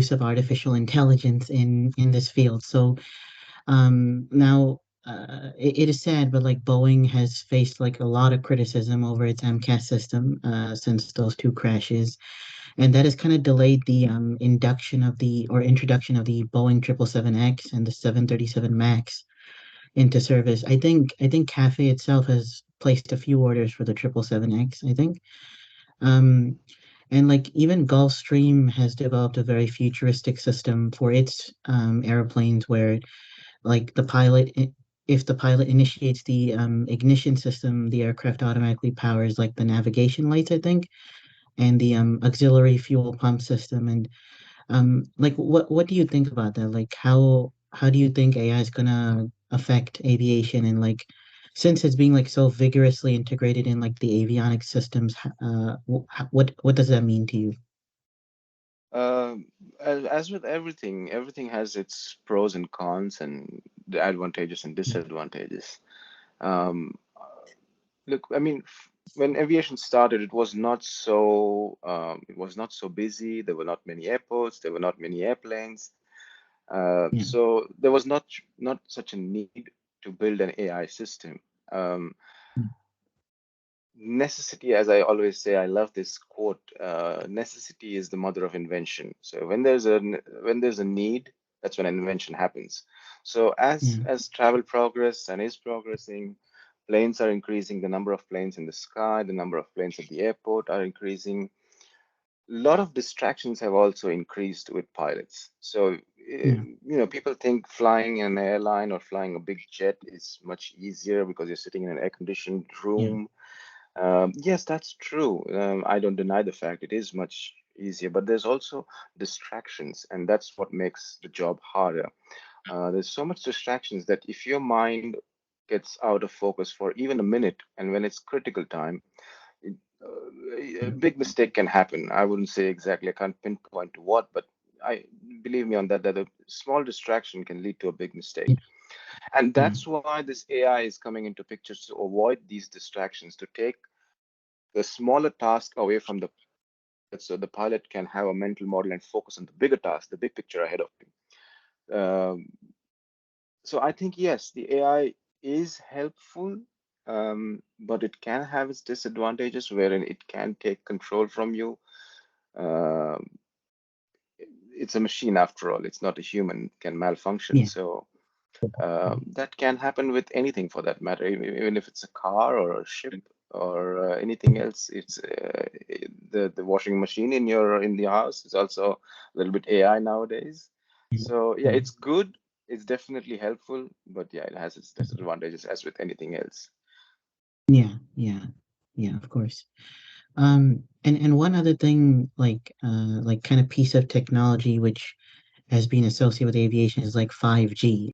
use of artificial intelligence in this field. So now it is sad, but like Boeing has faced like a lot of criticism over its MCAS system since those two crashes, and that has kind of delayed the induction of the or introduction of the Boeing 777X and the 737 Max into service. I think Cathay itself has placed a few orders for the 777X, I think. Um, and like even Gulfstream has developed a very futuristic system for its airplanes where like if the pilot initiates the ignition system, the aircraft automatically powers like the navigation lights, I think, and the auxiliary fuel pump system. And like what do you think about that? Like how do you think AI is gonna affect aviation and like since it's being like so vigorously integrated in like the avionics systems, what does that mean to you? As with everything, everything has its pros and cons and the advantages and disadvantages. Um, Look, I mean, when aviation started, it was not so busy. There were not many airports. There were not many airplanes. Yeah, So there was not such a need to build an AI system. Um, Necessity, as I always say, I love this quote. Necessity is the mother of invention. So when there's a need, that's when an invention happens. So yeah, as travel progress and is progressing, planes are increasing. The number of planes in the sky, the number of planes at the airport are increasing. A lot of distractions have also increased with pilots. So yeah, people think flying an airline or flying a big jet is much easier because you're sitting in an air-conditioned yeah, room. Yes, that's true. I don't deny the fact it is much easier, but there's also distractions, and that's what makes the job harder. There's so much distractions that if your mind gets out of focus for even a minute, and when it's critical time, it, a yeah, big mistake can happen. I wouldn't say exactly, I can't pinpoint to what, but I believe me on that, that a small distraction can lead to a big mistake. And yeah, that's why this AI is coming into pictures to avoid these distractions, to take the smaller task away from the pilot so the pilot can have a mental model and focus on the bigger task, the big picture ahead of him. So I think, yes, the AI is helpful, but it can have its disadvantages wherein it can take control from you. Um, it's a machine after all, it's not a human, it can malfunction. yeah, So that can happen with anything for that matter, even if it's a car or a ship or anything else. It's the washing machine in the house is also a little bit AI nowadays. yeah, So yeah, yeah, it's good. It's definitely helpful, but yeah, it has its disadvantages as with anything else. yeah, yeah, yeah, of course. And one other thing, like kind of piece of technology which has been associated with aviation is like 5G.